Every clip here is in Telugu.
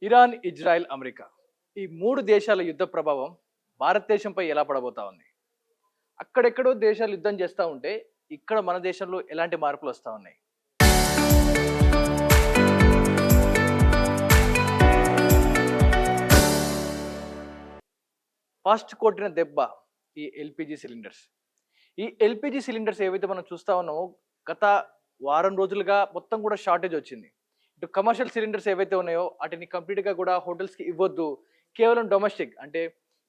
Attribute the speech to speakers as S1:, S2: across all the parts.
S1: ఇరాన్, ఇజ్రాయెల్, అమెరికా ఈ 3 దేశాల యుద్ధ ప్రభావం భారతదేశంపై ఎలా పడబోతా ఉంది? అక్కడెక్కడో దేశాలు యుద్ధం చేస్తా ఉంటే, ఇక్కడ మన దేశంలో ఎలాంటి మార్పులు వస్తా ఉన్నాయి? ఫస్ట్ కొట్టిన దెబ్బ ఈ ఎల్‌పీజీ సిలిండర్స్. ఈ ఎల్‌పీజీ సిలిండర్స్ ఏవైతే మనం చూస్తా ఉన్నామో, గత వారం రోజులుగా మొత్తం కూడా షార్టేజ్ వచ్చింది. ఇటు కమర్షియల్ సిలిండర్స్ ఏవైతే ఉన్నాయో వాటిని కంప్లీట్‌గా కూడా హోటల్స్‌కి ఇవ్వొద్దు. కేవలం డొమెస్టిక్ అంటే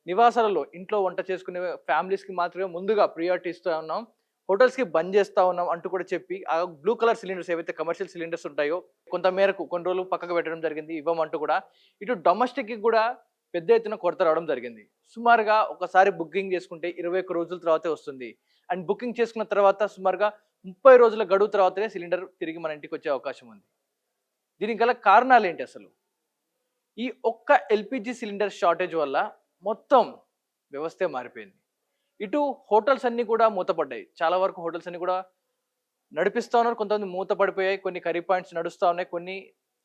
S1: నివాసాలలో ఇంట్లో వంట చేసుకునే ఫ్యామిలీస్‌కి మాత్రమే ముందుగా ప్రియారిటీ ఇస్తా ఉన్నాం. హోటల్స్‌కి బంద్ చేస్తా ఉన్నాం అంటూ కూడా చెప్పి ఆ బ్లూ కలర్ సిలిండర్స్ ఏవైతే కమర్షియల్ సిలిండర్స్ ఉంటాయో కొంత మేరకు కొన్ని రోజులు పక్కకు పెట్టడం జరిగింది. ఇవ్వమంటూ కూడా ఇటు డొమెస్టిక్‌కి కూడా పెద్ద ఎత్తున కొరత రావడం జరిగింది. సుమారుగా ఒకసారి బుకింగ్ చేసుకుంటే 21 రోజుల తర్వాతే వస్తుంది. అండ్ బుకింగ్ చేసుకున్న తర్వాత సుమారుగా 30 రోజుల గడువు తర్వాతనే సిలిండర్ తిరిగి మన ఇంటికి వచ్చే అవకాశం ఉంది. దీనికి గల కారణాలేంటి అసలు? ఈ ఒక్క ఎల్‌పీజీ సిలిండర్ షార్టేజ్ వల్ల మొత్తం వ్యవస్థే మారిపోయింది. ఇటు హోటల్స్ అన్నీ కూడా మూతపడ్డాయి. చాలా వరకు హోటల్స్ అన్నీ కూడా నడిపిస్తా ఉన్నారు. కొంతమంది మూతపడిపోయాయి. కొన్ని కర్రీ పాయింట్స్ నడుస్తా ఉన్నాయి. కొన్ని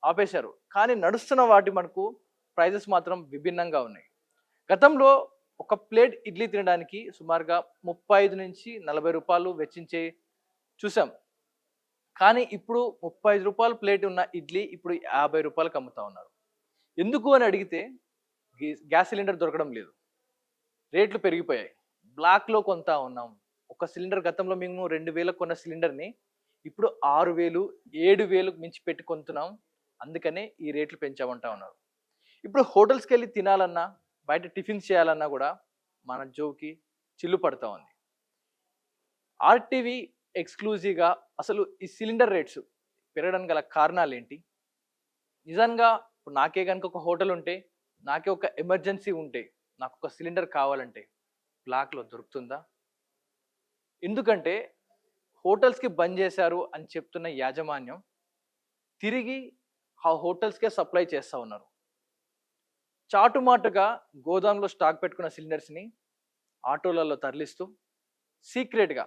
S1: ఆపేశారు. కానీ నడుస్తున్న వాటి మనకు ప్రైజెస్ మాత్రం విభిన్నంగా ఉన్నాయి. గతంలో ఒక ప్లేట్ ఇడ్లీ తినడానికి సుమారుగా 35-40 రూపాయలు వెచ్చించే చూసాం. కానీ ఇప్పుడు 35 రూపాయల ప్లేట్ ఉన్న ఇడ్లీ ఇప్పుడు 50 రూపాయలకు అమ్ముతా ఉన్నారు. ఎందుకు అని అడిగితే గ్యాస్ సిలిండర్ దొరకడం లేదు. రేట్లు పెరిగిపోయాయి. బ్లాక్‌లో కొంటా ఉన్నాం. ఒక సిలిండర్ గతంలో మేము 2000 కొన్న సిలిండర్‌ని ఇప్పుడు 6000, 7000 మించి పెట్టి కొంటున్నాం. అందుకనే ఈ రేట్లు పెంచామంటా ఉన్నారు. ఇప్పుడు హోటల్స్‌కెళ్ళి తినాలన్నా, బయట టిఫిన్స్ చేయాలన్నా కూడా మన జోబుకి చిల్లు పడతా ఉంది. ఆర్‌టీవీ ఎక్స్‌క్లూజివ్‌గా అసలు ఈ సిలిండర్ రేట్స్ పెరగడానికి గల కారణాలేంటి? నిజంగా ఇప్పుడు నాకే గనుక ఒక హోటల్ ఉంటే, నాకే ఒక ఎమర్జెన్సీ ఉంటే, నాకొక సిలిండర్ కావాలంటే బ్లాక్‌లో దొరుకుతుందా? ఎందుకంటే హోటల్స్‌కి బంద్ చేశారు అని చెప్తున్న యాజమాన్యం తిరిగి ఆ హోటల్స్‌కే సప్లై చేస్తా ఉన్నారు. చాటుమాటుగా గోదాంలో స్టాక్ పెట్టుకున్న సిలిండర్స్‌ని ఆటోలలో తరలిస్తూ సీక్రెట్‌గా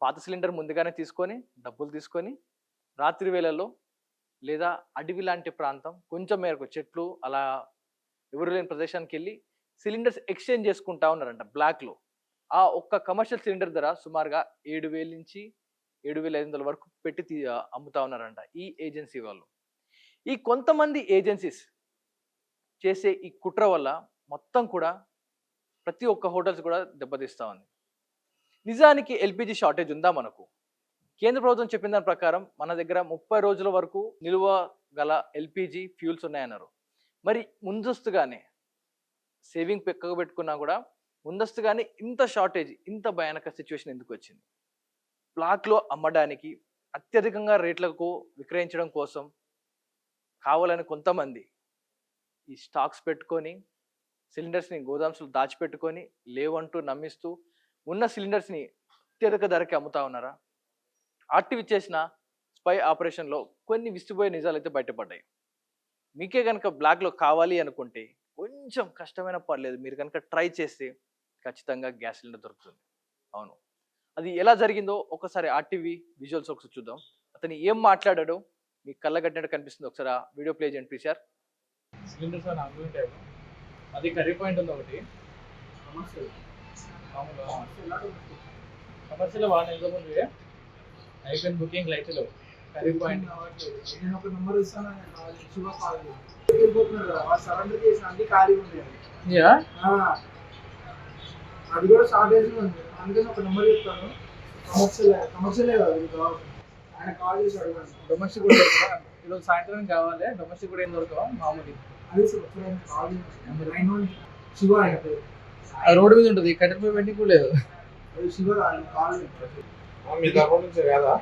S1: పాత సిలిండర్ ముందుగానే తీసుకొని, డబ్బులు తీసుకొని రాత్రి వేళల్లో లేదా అడవి లాంటి ప్రాంతం కొంచెం మేరకు చెట్లు అలా ఎవరు లేని ప్రదేశానికెళ్ళి సిలిండర్స్ ఎక్స్చేంజ్ చేసుకుంటా ఉన్నారంట బ్లాక్‌లో. ఆ ఒక్క కమర్షియల్ సిలిండర్ ధర సుమారుగా 7,000 నుంచి 7,500 వరకు పెట్టి అమ్ముతా ఉన్నారంట ఈ ఏజెన్సీ వాళ్ళు. ఈ కొంతమంది ఏజెన్సీస్ చేసే ఈ కుట్ర వల్ల మొత్తం కూడా ప్రతి ఒక్క హోటల్స్ కూడా దెబ్బతీస్తా ఉంది. నిజానికి ఎల్‌పీజీ షార్టేజ్ ఉందా మనకు? కేంద్ర ప్రభుత్వం చెప్పిన దాని ప్రకారం మన దగ్గర 30 రోజుల వరకు నిలువ గల ఎల్‌పీజీ ఫ్యూల్స్ ఉన్నాయన్నారు. మరి ముందస్తుగానే సేవింగ్ పక్కకు పెట్టుకున్నా కూడా ముందస్తుగానే ఇంత షార్టేజ్, ఇంత భయానక సిచ్యువేషన్ ఎందుకు వచ్చింది? బ్లాక్‌లో అమ్మడానికి అత్యధికంగా రేట్లకు విక్రయించడం కోసం కావాలని కొంతమంది ఈ స్టాక్స్ పెట్టుకొని సిలిండర్స్‌ని గోదామ్స్‌లో దాచిపెట్టుకొని లేవంటూ నమ్మిస్తూ ఉన్న సిలిండర్స్‌ని అత్యధిక ధరకి అమ్ముతా ఉన్నారా? ఆర్‌టీవీ చేసిన స్పై ఆపరేషన్‌లో కొన్ని విస్తుపోయే నిజాలైతే బయటపడ్డాయి. మీకే గనుక బ్లాక్‌లో కావాలి అనుకుంటే కొంచెం కష్టమైనా పర్లేదు. మీరు గనుక ట్రై చేస్తే ఖచ్చితంగా గ్యాస్ సిలిండర్ దొరుకుతుంది. అవును. అది ఎలా జరిగిందో ఒకసారి ఆర్‌టీవీ విజువల్స్ ఒకసారి చూద్దాం. అతను ఏం మాట్లాడాడో మీకు కళ్ళగట్టినట్టు కనిపిస్తుంది. ఒకసారి ఆ వీడియో ప్లే చేయండి ప్లీజ్ సార్. సిలిండర్స్ అని అనుకుంటే అది కర్రీ పాయింట్ ఉంది ఒకటి. కమర్షియల్ కమర్షియల్ వాడిన ఎంతమంది అయిపోయిన బుకింగ్ లైట్లో కర్రీ పాయింట్
S2: నేను ఒక నెంబర్ ఇస్తాను. శివ కాల్ వెళ్ళిపోతున్నారు కదా, వాళ్ళు సరెండర్ చేసిన అన్ని ఖాళీ ఉన్నాయి. అది కూడా షార్టేజ్ ఉంది. అందుకని ఒక నెంబర్ చెప్తాను. కమర్షియలే కదా ఇది కావాలి. ఆయన కాల్ చేసి అడగండి.
S1: డొమెస్టిక్ కూడా దొరకదా? ఈరోజు సాయంత్రం కావాలి. డొమెస్టిక్ కూడా ఏం దొరకవా మామూలు?
S2: అది కాల్ చేసి శివ ఆయన పేరు.
S1: అది రోడ్డు మీద ఉంటుంది. కట్టెల మీద పెట్టి కూడా లేదు.
S2: అది శివ ఆయన కాల్
S3: మీ దగ్గర నుంచి కదా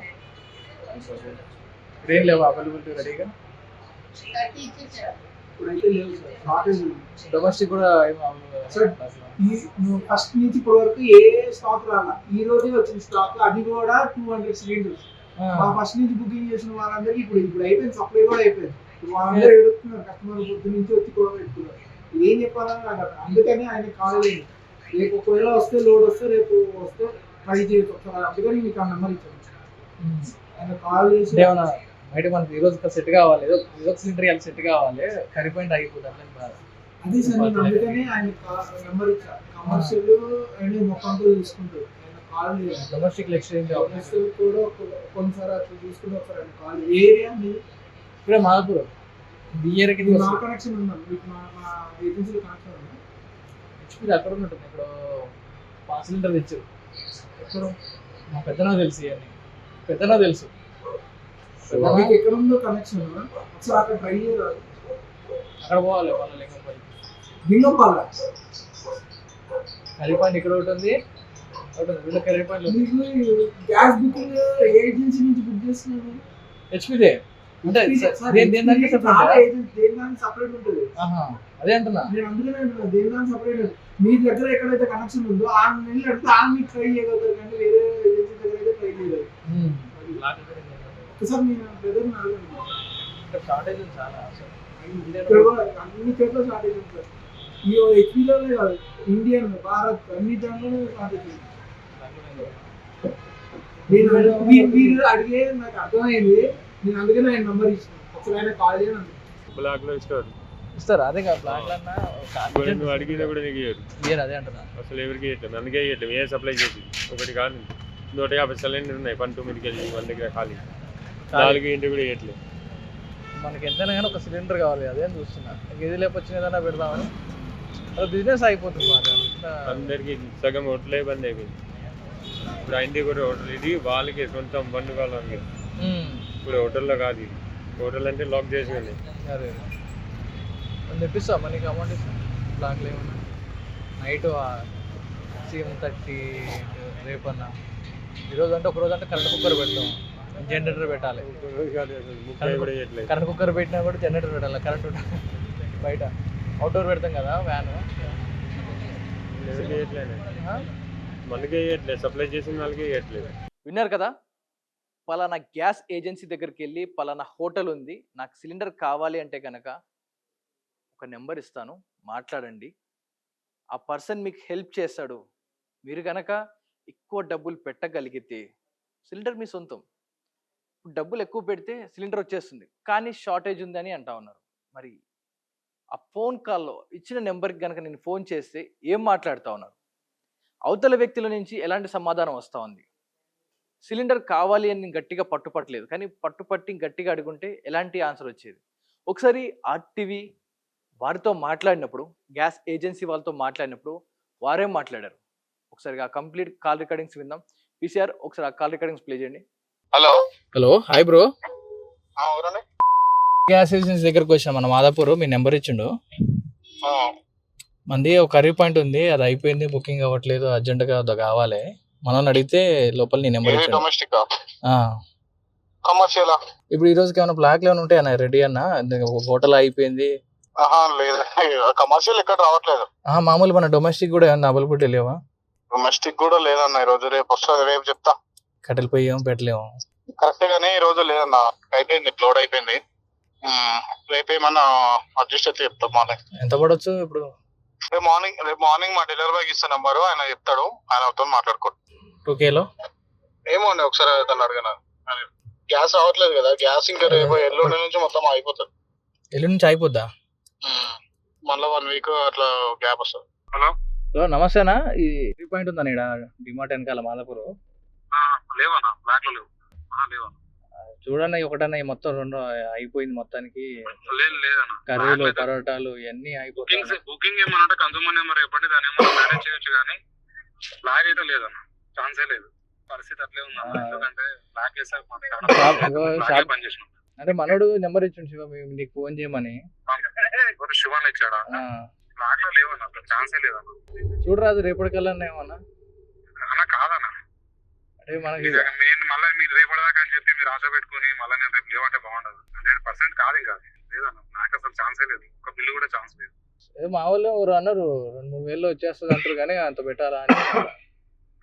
S1: ట్రైన్ లేవా అవైలబిలిటీ రెడీగా?
S2: ఇప్పుడైతే లేవు సార్, షార్టేజ్ ఉంది.
S1: డొమెస్టిక్ కూడా
S2: సార్ నువ్వు ఫస్ట్ నుంచి ఇప్పటి వరకు ఏ స్టాక్ రాలా. ఈ రోజే వచ్చిన స్టాక్, అది కూడా 200 సిలిండర్స్. ఫస్ట్ నుంచి బుకింగ్ చేసిన వాళ్ళందరికీ ఇప్పుడు అయిపోయింది, సప్లై కూడా అయిపోయింది. ఇప్పుడు వాళ్ళందరూ ఎడుతున్నారు, కస్టమర్ పొద్దు నుంచి వచ్చి కూడా పెట్టుకున్నారు. ఏం చెప్పాలని నాకు అర్థం. అందుకని ఆయన కాల్ చేయండి. రేపు ఒకవేళ వస్తే లోడ్ వస్తే రేపు వస్తే ట్రై చేయొచ్చు ఒకసారి. అందుకని మీకు ఆ నెంబర్ ఇచ్చాను. ఆయన కాల్ చేసి
S1: అయితే మనకి ఈరోజు సెట్ కావాలి, ఏదో ఏదో సిలిండర్ ఇవాళ సెట్ కావాలి, కర్రీ పాయింట్ అయిపోతుంది అట్లని బాధ.
S2: అదే సార్ నేను అందుకనే ఆయన నెంబర్ ఇచ్చా. కమర్షియల్ అండ్ మొత్తంతో చూసుకుంటారు. ఆయన కాల్ లేదు.
S1: డొమెస్టిక్ ఎక్స్చేంజ్
S2: కమర్షియల్ కూడా కొన్నిసారి అట్లా చూసుకుంటే ఒకసారి ఆయన కాల్ ఏరియా మీరు
S1: ఇప్పుడే మాదాపురం బియ్యరకి
S2: నా కనెక్షన్ ఉందా మీకు? మా ఏజెన్సీలో కనెక్షన్ ఉందా?
S1: హెచ్పి అక్కడ ఉంటుంది. ఇప్పుడు 5 సిలిండర్ తెచ్చారు. ఎక్కడ మా పెద్దనా తెలుసు, ఇవన్నీ పెద్దనా తెలుసు.
S2: మీకు ఎక్కడ ఉందో కనెక్షన్ ఒకసారి అక్కడ ట్రై చేయరాదు.
S1: అక్కడ పోవాలి వాళ్ళ లింగంపల్లి
S2: లింగంపల్ల
S1: కర్రీ పాయింట్ ఇక్కడ ఒకటి ఉంది, వీళ్ళ కర్రీ పాయింట్
S2: మీకు గ్యాస్ బుకింగ్ ఏజెన్సీ నుంచి బుక్ చేస్తున్నాను.
S1: హెచ్పిదే అంటే దేని
S2: సపరేట్ ఉంటుంది.
S1: అదే అంటున్నా.
S2: నేను అందుకనే అంటున్నా దేని దానికి సపరేట్. మీ దగ్గర ఎక్కడైతే కనెక్షన్ ఉందో ఆ నెలలు అడిగితే ఆ మీకు ట్రై చేయగలుగుతారు, కానీ వేరే ఏజెన్సీ దగ్గర అయితే ట్రై చేయలేదు. ఒకసారి నేను బ్రదర్ని అడగండి.
S1: షార్టేజ్ చాలా అసలు.
S2: అన్ని చోట్ల షార్టేజ్ ఉంటుంది. ఈ హెచ్పీలోనే కాదు, ఇండియన్, భారత్ అన్ని దాంట్లోనే షార్టేజ్ ఉంది. మీరు అడిగే నాకు అర్థమైంది. నేను అందుకనే ఆయన నంబర్ ఇచ్చిన. ఒకసారి ఆయన కాల్ చేయను.
S3: బ్లాక్ లో
S1: ఇస్తారు. అదే కదా బ్లాక్ అన్నా
S3: నువ్వు అడిగినా కూడా నీకు ఇయ్యరు.
S1: అదే అంటున్నా.
S3: అసలు ఎవరికి ఇవ్వట్లేదు, అందుకే ఇవ్వట్లేదు. ఏ సప్లై చేసి ఒకటి కాదు 150 సిలిండర్ ఉన్నాయి. 19కి వెళ్ళి 1 దగ్గర ఖాళీ 4 ఇంటి కూడా ఇవ్వట్లేదు.
S1: మనకి ఎంతైనా కానీ ఒక సిలిండర్ కావాలి, అదేం చూస్తున్నా. ఇది లేకపోతే ఏదైనా పెడదామని అది బిజినెస్ అయిపోతుంది మాట.
S3: అందరికి సగం హోటలే బంద్ అయిపోయింది. ఇప్పుడు ఇంటికి కూడా హోటల్ ఇది వాళ్ళకి సొంతం బండి వాళ్ళకి. ఇప్పుడు హోటల్లో కాదు, ఇది హోటల్ అంటే లాక్ చేసి ఉంది.
S1: అదే తెప్పిస్తా మనకి అమౌంట్ ఇస్తాం. బ్లాక్లో ఏమన్నా నైట్ CM30 రేపన్నా. ఈరోజు అంటే ఒకరోజు అంటే కరెంట్ కుక్కర్ పెడతాం, జనరేటర్ పెట్టాలి. కరెంట్ కుక్కర్ పెట్టినా కూడా జనరేటర్ పెట్టాలి. కరెంట్ బయట అవుట్డోర్ పెడతాం కదా వ్యాన్.
S3: మనకే ఇవ్వట్లేదు, సప్లై చేసిన వాళ్ళకే ఇవ్వట్లేదు.
S1: విన్నారు కదా, పలానా గ్యాస్ ఏజెన్సీ దగ్గరికి వెళ్ళి పలానా హోటల్ ఉంది, నాకు సిలిండర్ కావాలి అంటే కనుక ఒక నెంబర్ ఇస్తాను, మాట్లాడండి. ఆ పర్సన్ మీకు హెల్ప్ చేస్తాడు. మీరు కనుక ఎక్కువ డబ్బులు పెట్టగలిగితే సిలిండర్ మీ సొంతం. ఇప్పుడు డబ్బులు ఎక్కువ పెడితే సిలిండర్ వచ్చేస్తుంది, కానీ షార్టేజ్ ఉందని అంటా ఉన్నారు. మరి ఆ ఫోన్ కాల్లో ఇచ్చిన నెంబర్కి కనుక నేను ఫోన్ చేస్తే ఏం మాట్లాడుతూ ఉన్నారు? అవతల వ్యక్తుల నుంచి ఎలాంటి సమాధానం వస్తూ ఉంది? సిలిండర్ కావాలి అని నేను గట్టిగా పట్టుపట్టలేదు, కానీ పట్టుపట్టి గట్టిగా అడుగుంటే ఎలాంటి ఆన్సర్ వచ్చేది? ఒకసారి ఆర్టీవీ వారితో మాట్లాడినప్పుడు, గ్యాస్ ఏజెన్సీ వాళ్ళతో మాట్లాడినప్పుడు వారేం మాట్లాడారు? ఒకసారి ఆ కంప్లీట్ కాల్ రికార్డింగ్స్ విందాం. పీసీఆర్ ఒకసారి ఆ కాల్ రికార్డింగ్స్ ప్లే చేయండి. Hello, hi bro. Gas agency దగ్గరకు వచ్చాం మన మాదాపూర్. మీ నెంబర్ ఇచ్చిండు. మంది ఒక కర్రీ పాయింట్ ఉంది, అది అయిపోయింది, బుకింగ్ అవ్వట్లేదు, అర్జెంట్గా కావాలి. మనం అడిగితే లోపల నీ నెంబర్ ఇచ్చాను. ఇప్పుడు ఈ రోజుకి ఏమైనా బ్లాక్ ఏమైనా ఉంటాయి అన్న రెడీ అన్న? హోటల్ అయిపోయింది.
S4: కమర్షియల్ ఎక్కడ రావట్లేదు.
S1: మామూలు మన డొమెస్టిక్ కూడా ఏమన్నా అవైలబిలిటీ లేవా?
S4: డొమెస్టిక్ కూడా లేదన్న. ఈ రోజు రేపు వస్తుంది, రేపు చెప్తా.
S1: కట్టెలు పోయి ఏమో పెట్టలేము
S4: కరెక్ట్ గానీ ఈ రోజు లేదన్న, అయిపోయింది, లోడ్ అయిపోయింది. రేపు ఏమన్నా అడ్జస్ట్ అయితే చెప్తా. మార్నింగ్
S1: ఎంత పడవచ్చు? ఇప్పుడు
S4: రేపు మార్నింగ్ మా డెలివరీ బాయ్ ఇస్తా నెంబరు, ఆయన చెప్తాడు, ఆయన అవుతా మాట్లాడుకో.
S1: 2K
S4: ఏమో అండి, ఒకసారి తను అడగనా. గ్యాస్ రావట్లేదు కదా, గ్యాస్ ఇంకా రేపు ఎల్లుండి నుంచి మొత్తం అయిపోతుంది.
S1: ఎల్లుండి నుంచి అయిపోద్దా?
S4: మళ్ళీ 1 వీక్ అట్లా గ్యాప్ వస్తుంది.
S1: హలో నమస్తేనా, ఈ 3 పాయింట్ ఉందా ఇక్కడ డిమార్ట్ వెనకాల మాదాపూర్?
S4: లేవన్నా, బ్లాక్ లో లేవు. లేవన్నా,
S1: చూడండి ఒకటన్నా ఈ మొత్తం 2 అయిపోయింది మొత్తానికి.
S4: లేదన్నా,
S1: కర్రీలు పరోటాలు ఇవన్నీ అయిపోతాయి.
S4: బుకింగ్ ఏమన్నా కన్సూమర్ నెంబర్ చెప్పండి, దాని ఏమన్నా మేనేజ్ చేయొచ్చు, కానీ బ్లాక్ అయితే లేదన్న, ఛాన్సే లేదు. పరిస్థితి అట్లే ఉందన్న. ఎందుకంటే బ్లాక్ చేసాక పనిచేసిన
S1: అంటే మనోడు నెంబర్ ఇచ్చిండు శివ నీకు ఫోన్ చేయమని.
S4: శివన్ ఇచ్చాడా? బ్లాక్ లో లేవన్నా, ఛాన్సే లేదన్న.
S1: చూడరాదు రేపటికల్లా ఏమన్నా
S4: అన్న. కాదన్న,
S1: అంటే మనకి
S4: నేను మళ్ళీ మీరు రేపటిదాకా అని చెప్పి మీరు ఆశ పెట్టుకుని మళ్ళీ నేను రేపు లేవంటే బాగుండదు. 100% కాదు, ఇంకా లేదన్న, నాకు అసలు ఛాన్సే లేదు. ఒక బిల్లు కూడా ఛాన్స్ లేదు.
S1: మా వాళ్ళు ఎవరు అన్నారు 2-3 వేలు వచ్చేస్తుంది అంటారు, కానీ అంత పెట్టాలా అని.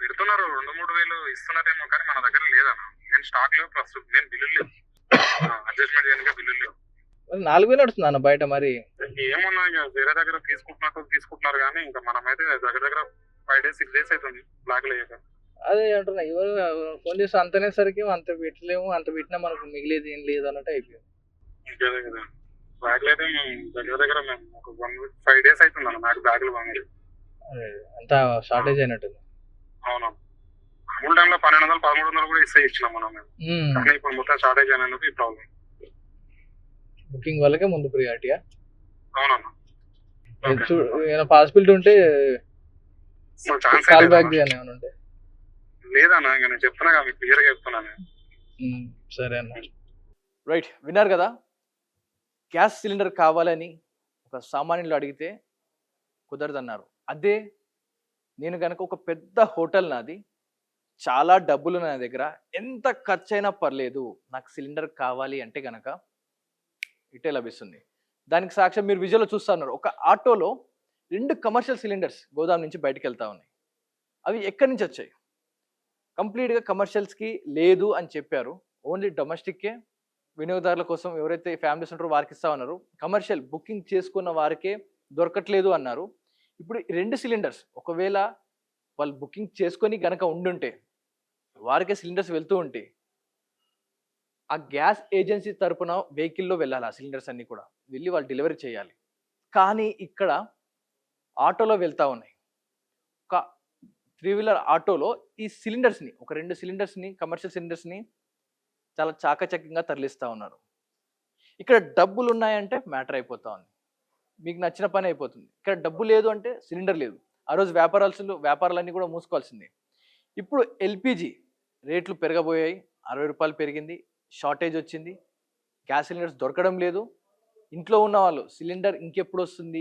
S4: పెడుతున్నారు, 2-3 వేలు ఇస్తున్నారేమో, కానీ మన దగ్గర లేదన్న. నేను స్టాక్ లేవు, ప్లస్ నేను బిల్లు లేవు, అడ్జస్ట్మెంట్ చేయడానికి బిల్లు లేవు.
S1: 4,000 నడుస్తుంది అన్న బయట. మరి
S4: ఏమన్నా వేరే దగ్గర తీసుకుంటున్నారు కానీ ఇంకా మనమైతే దగ్గర 5 days 6 days అవుతుంది బ్లాక్ లేక.
S1: అదే అంటున్నా, ఎవరు ఫోన్ చేసి అంతనేసరికి అంత పెట్టలేము, అంత పెట్టినా మనకు మిగిలేదు ఏం లేదు అన్నట్టు అయిపోయింది.
S4: ఇంకేదే కదా బ్యాగ్లు అయితే మేము దగ్గర దగ్గర మేము ఒక 5 days అవుతుంది అన్న నాకు బ్యాగులు బాగుంది.
S1: అదే అంతా షార్టేజ్ అయినట్టుంది.
S4: అవును మామూలు టైంలో 1200 1300 కూడా ఇచ్చినాం మనం మేము. కానీ ఇప్పుడు మొత్తం షార్టేజ్ అయినందుకు ఈ ప్రాబ్లం.
S1: బుకింగ్ వాళ్ళకే ముందు ప్రియారిటీయా?
S4: అవునన్నా
S1: ఏమైనా పాసిబిలిటీ ఉంటే
S4: ఛాన్స్
S1: కాల్ బ్యాక్ చేయాలి ఏమైనా ఉంటే.
S4: లేదన్నా ఇంకా నేను చెప్తున్నా కదా మీకు క్లియర్గా చెప్తున్నాను.
S1: సరే అన్న. రైట్, విన్నారు కదా, గ్యాస్ సిలిండర్ కావాలని ఒక సామాన్యులు అడిగితే కుదరదన్నారు. అదే నేను కనుక ఒక పెద్ద హోటల్ నాది, చాలా డబ్బులు నా దగ్గర, ఎంత ఖర్చు అయినా పర్లేదు నాకు సిలిండర్ కావాలి అంటే కనుక ఇటే లభిస్తుంది. దానికి సాక్ష్యం మీరు విజువల్లో చూస్తూ ఉన్నారు. ఒక ఆటోలో 2 కమర్షియల్ సిలిండర్స్ గోదాం నుంచి బయటకు వెళ్తా ఉన్నాయి. అవి ఎక్కడి నుంచి వచ్చాయి? కంప్లీట్గా కమర్షియల్స్కి లేదు అని చెప్పారు. ఓన్లీ డొమెస్టిక్కే వినియోగదారుల కోసం ఎవరైతే ఫ్యామిలీస్ ఉంటారో వారికి ఇస్తా ఉన్నారు. కమర్షియల్ బుకింగ్ చేసుకున్న వారికే దొరకట్లేదు అన్నారు. ఇప్పుడు 2 సిలిండర్స్ ఒకవేళ వాళ్ళు బుకింగ్ చేసుకొని కనుక ఉండుంటే, వారికే సిలిండర్స్ వెళ్తూ ఉంటే, ఆ గ్యాస్ ఏజెన్సీ తరపున వెహికల్లో వెళ్ళాలి. ఆ సిలిండర్స్ అన్నీ కూడా వెళ్ళి వాళ్ళు డెలివరీ చేయాలి. కానీ ఇక్కడ ఆటోలో వెళ్తూ ఉన్నాయి. ఒక 3 వీలర్ ఆటోలో ఈ సిలిండర్స్ని, ఒక 2 సిలిండర్స్ని, కమర్షియల్ సిలిండర్స్ని చాలా చాకచక్యంగా తరలిస్తూ ఉన్నారు. ఇక్కడ డబ్బులు ఉన్నాయంటే మ్యాటర్ అయిపోతా ఉంది, మీకు నచ్చిన పని అయిపోతుంది. ఇక్కడ డబ్బు లేదు అంటే సిలిండర్ లేదు. ఆ రోజు వ్యాపారాలన్నీ కూడా మూసుకోవాల్సిందే. ఇప్పుడు ఎల్పిజి రేట్లు పెరగబోయాయి. 60 రూపాయలు పెరిగింది, షార్టేజ్ వచ్చింది, గ్యాస్ సిలిండర్స్ దొరకడం లేదు. ఇంట్లో ఉన్న వాళ్ళు సిలిండర్ ఇంకెప్పుడు వస్తుంది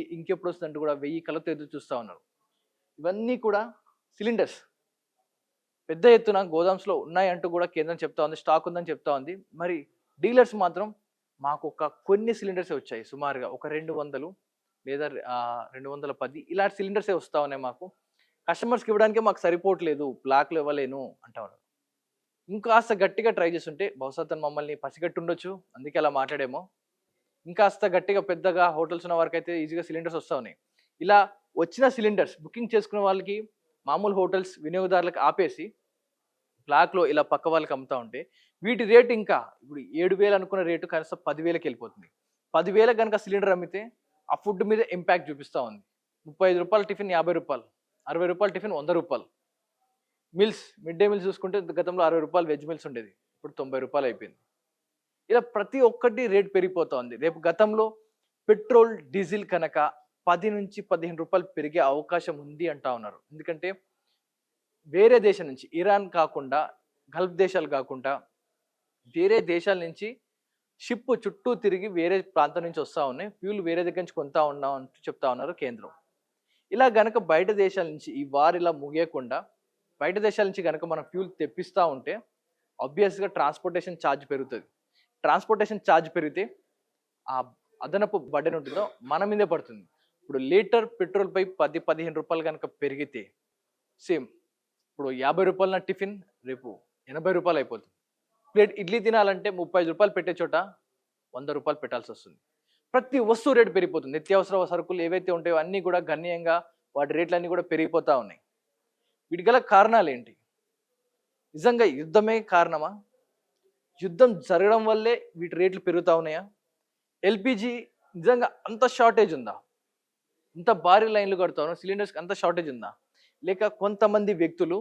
S1: అంటూ కూడా 1000 కళ్ళతో ఎదురు చూస్తూ ఉన్నారు. ఇవన్నీ కూడా సిలిండర్స్ పెద్ద ఎత్తున గోదామ్స్లో ఉన్నాయంటూ కూడా కేంద్రం చెప్తా ఉంది, స్టాక్ ఉందని చెప్తా ఉంది. మరి డీలర్స్ మాత్రం మాకు ఒక కొన్ని సిలిండర్సే వచ్చాయి, సుమారుగా ఒక 200 లేదా 210 ఇలాంటి సిలిండర్సే వస్తూ ఉన్నాయి, మాకు కస్టమర్స్కి ఇవ్వడానికే మాకు సరిపోవట్లేదు, బ్లాక్లో ఇవ్వలేను అంటా ఉన్నారు. ఇంకాస్త గట్టిగా ట్రై చేస్తుంటే బహుశా తను మమ్మల్ని పసిగట్టి ఉండొచ్చు, అందుకే అలా మాట్లాడేమో. ఇంకాస్త గట్టిగా పెద్దగా హోటల్స్ ఉన్న వారికి అయితే ఈజీగా సిలిండర్స్ వస్తూ ఉన్నాయి. ఇలా వచ్చిన సిలిండర్స్ బుకింగ్ చేసుకున్న వాళ్ళకి, మామూలు హోటల్స్ వినియోగదారులకు ఆపేసి బ్లాక్లో ఇలా పక్క వాళ్ళకి అమ్ముతూ ఉంటే, వీటి రేటు ఇంకా ఇప్పుడు 7,000 అనుకున్న రేటు కనీసం 10,000కి వెళ్ళిపోతుంది. 10,000 కనుక సిలిండర్ అమ్మితే ఆ ఫుడ్ మీద ఇంపాక్ట్ చూపిస్తూ ఉంది. 35 రూపాయల టిఫిన్ 50 రూపాయలు, 60 రూపాయల టిఫిన్ 100 రూపాయలు. మిల్స్, మిడ్ డే మీల్స్ చూసుకుంటే గతంలో 60 రూపాయలు వెజ్ మీల్స్ ఉండేది, ఇప్పుడు 90 రూపాయలు అయిపోయింది. ఇలా ప్రతి ఒక్కటి రేటు పెరిగిపోతూ ఉంది. రేపు గతంలో పెట్రోల్ డీజిల్ కనుక 10 నుంచి 15 రూపాయలు పెరిగే అవకాశం ఉంది అంటా ఉన్నారు. ఎందుకంటే వేరే దేశం నుంచి, ఇరాన్ కాకుండా, గల్ఫ్ దేశాలు కాకుండా వేరే దేశాల నుంచి షిప్ చుట్టూ తిరిగి వేరే ప్రాంతం నుంచి వస్తూ ఉన్నాయి, ఫ్యూల్ వేరే దగ్గర నుంచి కొంటా ఉన్నాం అంటూ చెప్తా ఉన్నారు కేంద్రం. ఇలా గనక బయట దేశాల నుంచి ఈ వార్ ఇలా ముగియకుండా బయట దేశాల నుంచి కనుక మనం ఫ్యూల్ తెప్పిస్తూ ఉంటే ఆబ్వియస్గా ట్రాన్స్పోర్టేషన్ ఛార్జ్ పెరుగుతుంది. ట్రాన్స్పోర్టేషన్ ఛార్జ్ పెరిగితే ఆ అదనపు బర్డెన్ ఉంటుందో మన మీదే పడుతుంది. ఇప్పుడు లీటర్ పెట్రోల్పై 10-15 రూపాయలు కనుక పెరిగితే సేమ్ ఇప్పుడు 50 రూపాయల టిఫిన్ రేపు 80 రూపాయలు అయిపోతుంది. ప్లేట్ ఇడ్లీ తినాలంటే 35 రూపాయలు పెట్టే చోట 100 రూపాయలు పెట్టాల్సి వస్తుంది. ప్రతి వస్తువు రేటు పెరిగిపోతుంది. నిత్యావసర సరుకులు ఏవైతే ఉంటాయో అన్నీ కూడా గణనీయంగా వాటి రేట్లన్నీ కూడా పెరిగిపోతూ ఉన్నాయి. వీటి గల కారణాలు ఏంటి? నిజంగా యుద్ధమే కారణమా? యుద్ధం జరగడం వల్లే వీటి రేట్లు పెరుగుతూ ఉన్నాయా? ఎల్పిజి నిజంగా అంత షార్టేజ్ ఉందా? ఇంత భారీ లైన్లు కడతాను సిలిండర్స్కి అంత షార్టేజ్ ఉందా? లేక కొంతమంది వ్యక్తులు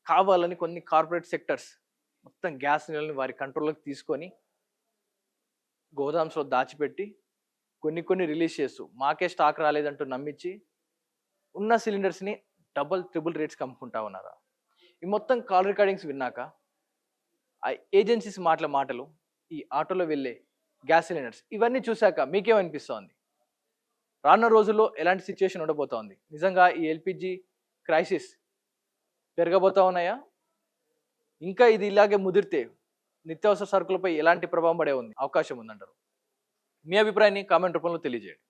S1: కావాలని కొన్ని కార్పొరేట్ సెక్టర్స్ మొత్తం గ్యాస్ నీళ్ళని వారి కంట్రోల్లోకి తీసుకొని గోదామ్స్లో దాచిపెట్టి కొన్ని రిలీజ్ చేస్తూ మాకే స్టాక్ రాలేదంటూ నమ్మించి ఉన్న సిలిండర్స్ని డబుల్ ట్రిపుల్ రేట్స్కి అమ్ముకుంటా ఉన్నారా? ఈ మొత్తం కాల్ రికార్డింగ్స్ విన్నాక ఆ ఏజెన్సీస్ మాటలు, ఈ ఆటోలో వెళ్ళే గ్యాస్ సిలిండర్స్ ఇవన్నీ చూశాక మీకేమనిపిస్తోంది? రానున్న రోజుల్లో ఎలాంటి సిచ్యువేషన్ ఉండబోతోంది? నిజంగా ఈ ఎల్పిజి క్రైసిస్ పెరగబోతా ఉన్నాయా? ఇంకా ఇది ఇలాగే ముదిరితే నిత్యావసర సరుకులపై ఎలాంటి ప్రభావం పడే అవకాశం ఉందంటారు? మీ అభిప్రాయాన్ని కామెంట్ రూపంలో తెలియజేయండి.